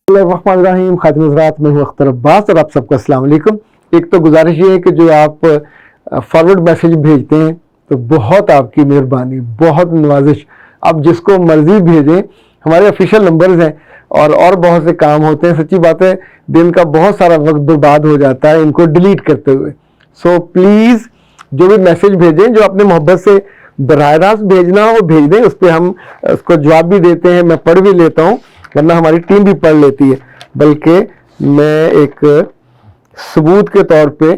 बिस्मिल्लाहिर्रहमानिर्रहीम। खातिन हज़रात, मैं हूँ अख्तर अब्बास और आप सबको अस्सलाम वालेकुम। एक तो गुजारिश ये है कि जो आप फॉरवर्ड मैसेज भेजते हैं तो बहुत आपकी मेहरबानी, बहुत नवाजिश। आप जिसको मर्जी भेजें, हमारे ऑफिशियल नंबर्स हैं और बहुत से काम होते हैं। सच्ची बात है, दिन का बहुत सारा वक्त बर्बाद हो जाता है इनको डिलीट करते हुए। सो प्लीज़ जो भी मैसेज भेजें, जो अपने मोहब्बत से बराह रास्त भेजना हो वो भेज दें। उस पर हम उसको जवाब भी देते हैं, मैं पढ़ भी लेता हूँ, वरना हमारी टीम भी पढ़ लेती है। बल्कि मैं एक सबूत के तौर पे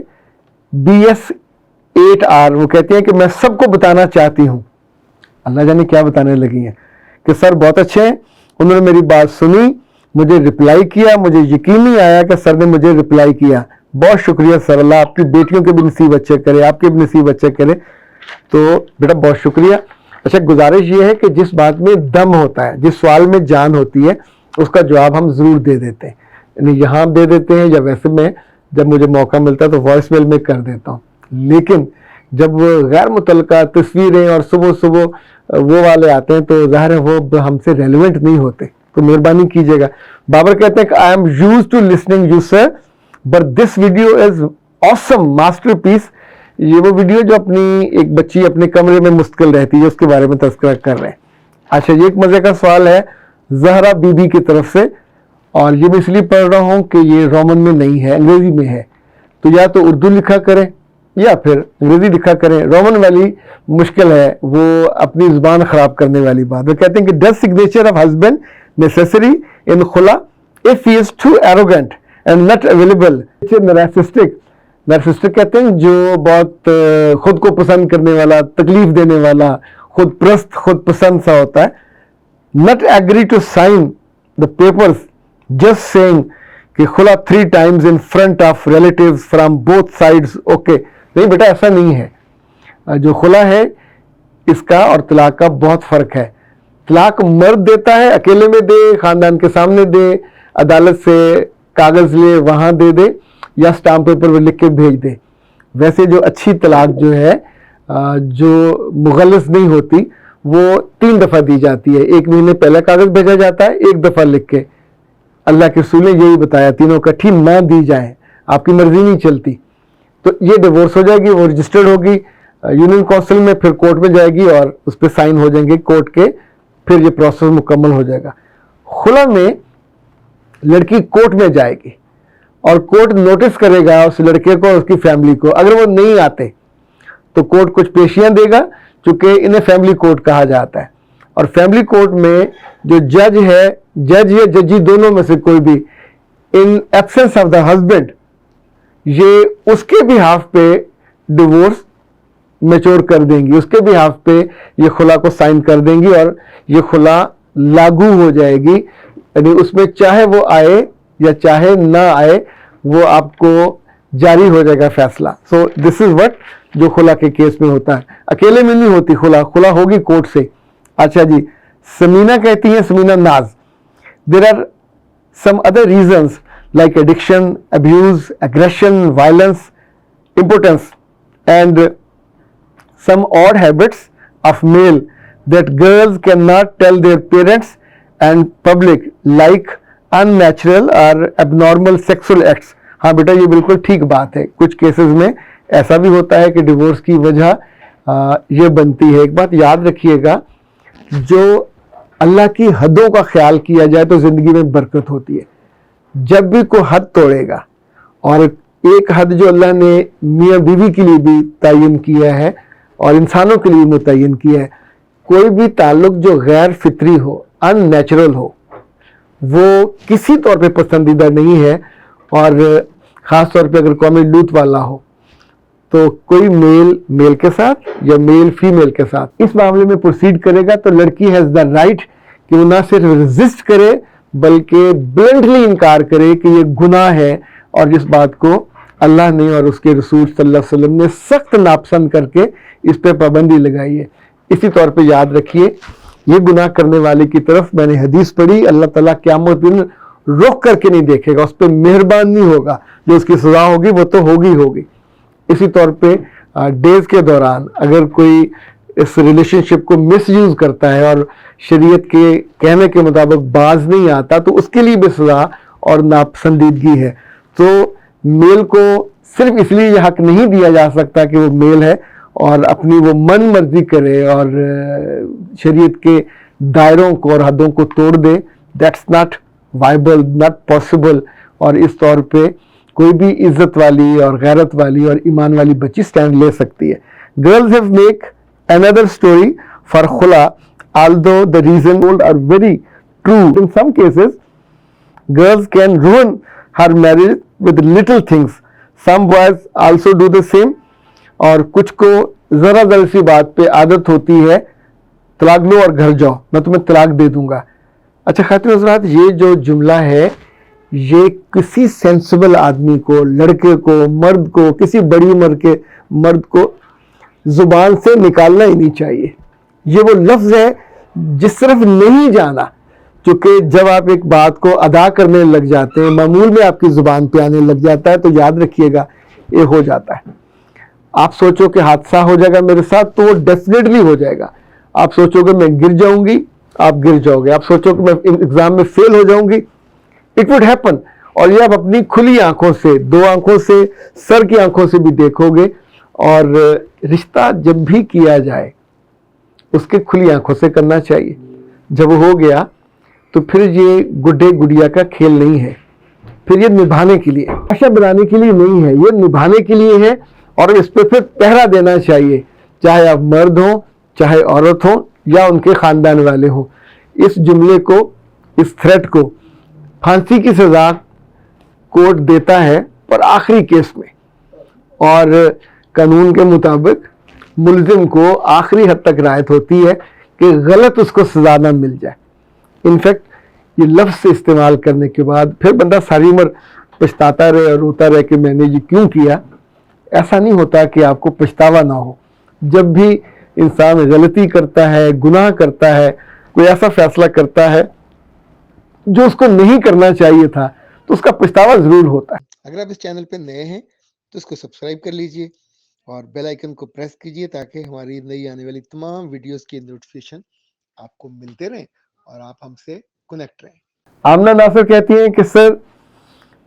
BS8R वो कहती हैं कि मैं सबको बताना चाहती हूँ। अल्लाह जाने क्या बताने लगी हैं कि सर बहुत अच्छे हैं, उन्होंने मेरी बात सुनी, मुझे रिप्लाई किया, मुझे यकीन नहीं आया कि सर ने मुझे रिप्लाई किया। बहुत शुक्रिया सर, अल्लाह आपकी बेटियों के भी नसीब अच्छे करे, आपके भी नसीब अच्छे करे। तो बेटा बहुत शुक्रिया। अच्छा, गुजारिश ये है कि जिस बात में दम होता है, जिस सवाल में जान होती है, उसका जवाब हम ज़रूर दे देते हैं। यानी यहाँ दे देते हैं या वैसे में जब मुझे मौका मिलता है तो वॉइस मेल में कर देता हूँ। लेकिन जब गैर मुतल्लका तस्वीरें और सुबह सुबह वो वाले आते हैं तो ज़ाहिर है वो हमसे रेलिवेंट नहीं होते, तो मेहरबानी कीजिएगा। बाबर कहते हैं कि I am used to listening you sir, but this video is awesome masterpiece. ये वो वीडियो जो अपनी एक बच्ची अपने कमरे में मुश्किल रहती है उसके बारे में तज़किरा कर रहे हैं। अच्छा, ये एक मज़े का सवाल है जहरा बीबी की तरफ से, और ये मैं इसलिए पढ़ रहा हूँ कि ये रोमन में नहीं है, अंग्रेज़ी में है। तो या तो उर्दू लिखा करें या फिर अंग्रेज़ी लिखा करें। रोमन वाली मुश्किल है, वो अपनी ज़ुबान ख़राब करने वाली बात। वो कहते हैं कि does signature of husband necessary in खुला if he is too arrogant and not available. Narcissistic कहते हैं जो बहुत खुद को पसंद करने वाला, तकलीफ देने वाला, खुद प्रस्त, खुद पसंद सा होता है। Not agree to sign the papers just saying कि खुला 3 times in front of relatives from both sides. Okay, नहीं बेटा ऐसा नहीं है। जो खुला है इसका और तलाक का बहुत फ़र्क है। तलाक मर्द देता है, अकेले में दे, ख़ानदान के सामने दे, अदालत से कागज़ ले वहाँ दे दे, या स्टाम्प पेपर पर लिख के भेज दे। वैसे जो अच्छी तलाक जो है, जो मुगलस नहीं होती, वो 3 दफ़ा दी जाती है। 1 महीने पहले कागज़ भेजा जाता है, 1 दफ़ा लिख के। अल्लाह के रसूल ने यही बताया, तीनों इकट्ठी ना दी जाए, आपकी मर्जी नहीं चलती। तो ये डिवोर्स हो जाएगी, वो रजिस्टर्ड होगी यूनियन काउंसिल में, फिर कोर्ट में जाएगी और उस पर साइन हो जाएंगे कोर्ट के, फिर ये प्रोसेस मुकम्मल हो जाएगा। खुला में लड़की कोर्ट में जाएगी और कोर्ट नोटिस करेगा उस लड़के को और उसकी फैमिली को। अगर वो नहीं आते तो कोर्ट कुछ पेशियां देगा, चूंकि इन्हें फैमिली कोर्ट कहा जाता है। और फैमिली कोर्ट में जो जज है, जज या जजी दोनों में से कोई भी, in absence of the husband, ये उसके बिहाफ पे डिवोर्स मैच्योर कर देंगी, उसके बिहाफ पे ये खुला को साइन कर देंगी और ये खुला लागू हो जाएगी। यानी उसमें चाहे वो आए या चाहे ना आए, वो आपको जारी हो जाएगा फैसला। सो दिस इज व्हाट जो खुला के केस में होता है। अकेले में नहीं होती खुला, खुला होगी कोर्ट से। अच्छा जी, समीना कहती हैं, Samina Naz, there are some other reasons like addiction, abuse, aggression, violence, impotence and some odd habits of male that girls cannot tell their parents and public like unnatural or abnormal sexual acts। हाँ बेटा, ये बिल्कुल ठीक बात है। कुछ cases में ऐसा भी होता है कि डिवोर्स की वजह ये बनती है। एक बात याद रखिएगा, जो अल्लाह की हदों का ख्याल किया जाए तो ज़िंदगी में बरकत होती है। जब भी कोई हद तोड़ेगा, और एक हद जो अल्लाह ने मियाँ बीवी के लिए भी तयन किया है और इंसानों के लिए मुतयन किया है, कोई भी ताल्लुक जो गैर फितरी हो, अननेचुरल हो, वो किसी तौर पे पसंदीदा नहीं है। और ख़ास तौर पे अगर कौम लूत वाला हो तो कोई मेल मेल के साथ या मेल फीमेल के साथ इस मामले में प्रोसीड करेगा तो लड़की हैज़ द राइट कि वो ना सिर्फ रेजिस्ट करे बल्कि ब्लंटली इनकार करे कि ये गुनाह है, और जिस बात को अल्लाह ने और उसके रसूल सल्लल्लाहु अलैहि वसल्लम ने सख्त नापसंद करके इस पर पाबंदी लगाई है। इसी तौर पे याद रखिए, ये गुनाह करने वाले की तरफ मैंने हदीस पढ़ी, अल्लाह ताला क़यामत दिन रुख करके नहीं देखेगा, उस पर मेहरबान नहीं होगा। जो उसकी सज़ा होगी वो तो होगी होगी। इसी तौर पे डेज के दौरान अगर कोई اس ریلیشن شپ کو مس یوز کرتا ہے اور شریعت کے کہنے کے مطابق باز نہیں آتا تو اس کے لیے بھی سزا اور ناپسندیدگی ہے. تو میل کو صرف اس لیے یہ حق نہیں دیا جا سکتا کہ وہ میل ہے اور اپنی وہ من مرضی کرے اور شریعت کے دائروں کو اور حدوں کو توڑ دے. That's not viable, not possible. اور اس طور پہ کوئی بھی عزت والی اور غیرت والی اور ایمان والی بچی سٹینڈ لے سکتی ہے. Girls have make another story for khula, although the reasons told are very true. In some cases, girls can ruin her marriage with little things. Some boys also do the same. اور کچھ کو ذرا سی بات پہ عادت ہوتی ہے, طلاق لو اور گھر جاؤ, میں تمہیں طلاق دے دوں گا. اچھا خواتین حضرات, یہ جو جملہ ہے یہ کسی سینسیبل آدمی کو, لڑکے کو, مرد کو, کسی بڑی عمر کے مرد کو زبان سے نکالنا ہی نہیں چاہیے. یہ وہ لفظ ہے جس طرف نہیں جانا, چونکہ جب آپ ایک بات کو ادا کرنے لگ جاتے ہیں, معمول میں آپ کی زبان پہ آنے لگ جاتا ہے, تو یاد رکھیے گا یہ ہو جاتا ہے. آپ سوچو کہ حادثہ ہو جائے گا میرے ساتھ, تو وہ ڈیفینیٹلی ہو جائے گا. آپ سوچو کہ میں گر جاؤں گی, آپ گر جاؤ گے. آپ سوچو کہ میں ایگزام میں فیل ہو جاؤں گی, اٹ وڈ ہیپن. اور یہ آپ اپنی کھلی آنکھوں سے, 2 آنکھوں سے, سر کی آنکھوں سے بھی دیکھو گے. اور رشتہ جب بھی کیا جائے اس کے کھلی آنکھوں سے کرنا چاہیے. جب ہو گیا تو پھر یہ گڈے گڑیا کا کھیل نہیں ہے, پھر یہ نبھانے کے لیے, عشا بنانے کے لیے نہیں ہے, یہ نبھانے کے لیے ہے. اور اس پہ پھر پہرا دینا چاہیے, چاہے آپ مرد ہوں, چاہے عورت ہوں, یا ان کے خاندان والے ہوں. اس جملے کو, اس تھریٹ کو پھانسی کی سزا کورٹ دیتا ہے پر آخری کیس میں, اور قانون کے مطابق ملزم کو آخری حد تک رعایت ہوتی ہے کہ غلط اس کو سزا نہ مل جائے. انفیکٹ یہ لفظ استعمال کرنے کے بعد پھر بندہ ساری عمر پچھتاتا رہے اور روتا رہے کہ میں نے یہ کیوں کیا. ایسا نہیں ہوتا کہ آپ کو پچھتاوا نہ ہو. جب بھی انسان غلطی کرتا ہے, گناہ کرتا ہے, کوئی ایسا فیصلہ کرتا ہے جو اس کو نہیں کرنا چاہیے تھا, تو اس کا پچھتاوا ضرور ہوتا ہے. اگر آپ اس چینل پہ نئے ہیں تو اس کو سبسکرائب کر لیجئے اور بیل آئیکن کو پریس کیجئے تاکہ ہماری نئی آنے والی تمام ویڈیوز کی نوٹیفیکیشن آپ کو ملتے رہیں اور آپ ہم سے کنیکٹ رہیں. آمنہ ناصر کہتی ہیں کہ سر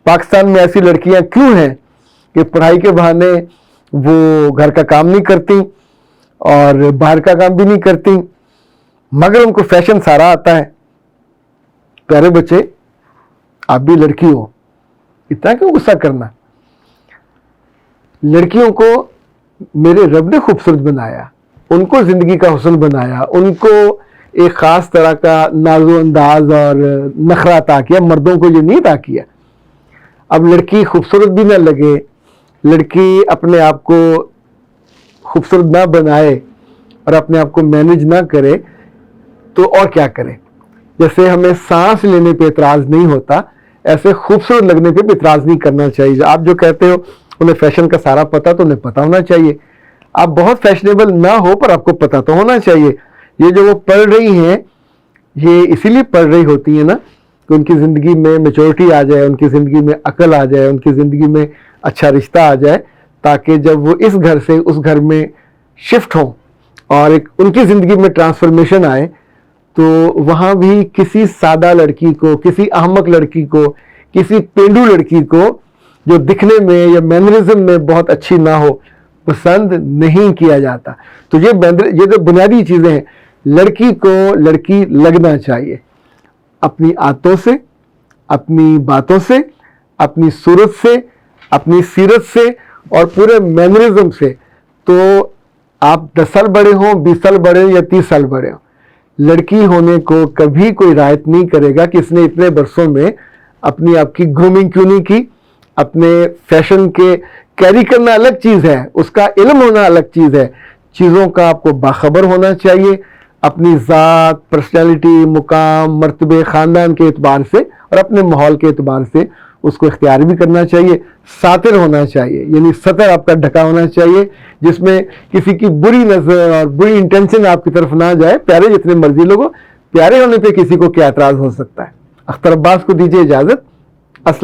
پاکستان میں ایسی لڑکیاں کیوں ہیں کہ پڑھائی کے بہانے وہ گھر کا کام نہیں کرتی اور باہر کا کام بھی نہیں کرتی, مگر ان کو فیشن سارا آتا ہے. پیارے بچے, آپ بھی لڑکی ہو, اتنا کیوں غصہ کرنا؟ لڑکیوں کو میرے رب نے خوبصورت بنایا, ان کو زندگی کا حسن بنایا, ان کو ایک خاص طرح کا نازو انداز اور نخرہ عطا کیا. مردوں کو یہ نہیں عطا کیا. اب لڑکی خوبصورت بھی نہ لگے, لڑکی اپنے آپ کو خوبصورت نہ بنائے اور اپنے آپ کو مینج نہ کرے تو اور کیا کرے؟ جیسے ہمیں سانس لینے پہ اعتراض نہیں ہوتا, ایسے خوبصورت لگنے پہ بھی اعتراض نہیں کرنا چاہیے. آپ جو کہتے ہو انہیں فیشن کا سارا پتہ, تو انہیں پتہ ہونا چاہیے. آپ بہت فیشنیبل نہ ہو پر آپ کو پتہ تو ہونا چاہیے. یہ جو وہ پڑھ رہی ہیں یہ اسی لیے پڑھ رہی ہوتی ہیں نا کہ ان کی زندگی میں میچورٹی آ جائے, ان کی زندگی میں عقل آ جائے, ان کی زندگی میں اچھا رشتہ آ جائے, تاکہ جب وہ اس گھر سے اس گھر میں شفٹ ہوں اور ایک ان کی زندگی میں ٹرانسفارمیشن آئے, تو وہاں بھی کسی سادہ لڑکی کو, کسی احمق لڑکی کو, کسی پینڈو لڑکی کو جو دکھنے میں یا مینرزم میں بہت اچھی نہ ہو پسند نہیں کیا جاتا. تو یہ جو بنیادی چیزیں ہیں, لڑکی کو لڑکی لگنا چاہیے اپنی عادتوں سے, اپنی باتوں سے, اپنی صورت سے, اپنی سیرت سے اور پورے مینرزم سے. تو آپ 10 سال بڑے ہوں, 20 سال بڑے ہوں یا 30 سال بڑے ہوں, لڑکی ہونے کو کبھی کوئی رعایت نہیں کرے گا کہ اس نے اتنے برسوں میں اپنی آپ کی گرومنگ کیوں نہیں کی. اپنے فیشن کے کیری کرنا الگ چیز ہے, اس کا علم ہونا الگ چیز ہے. چیزوں کا آپ کو باخبر ہونا چاہیے, اپنی ذات, پرسنالٹی, مقام, مرتبے, خاندان کے اعتبار سے اور اپنے ماحول کے اعتبار سے اس کو اختیار بھی کرنا چاہیے. ساتر ہونا چاہیے, یعنی سطر آپ کا ڈھکا ہونا چاہیے جس میں کسی کی بری نظر اور بری انٹینشن آپ کی طرف نہ جائے. پیارے جتنے مرضی لوگوں, پیارے ہونے پہ کسی کو کیا اعتراض ہو سکتا ہے. اختر عباس کو دیجیے اجازت. السلام.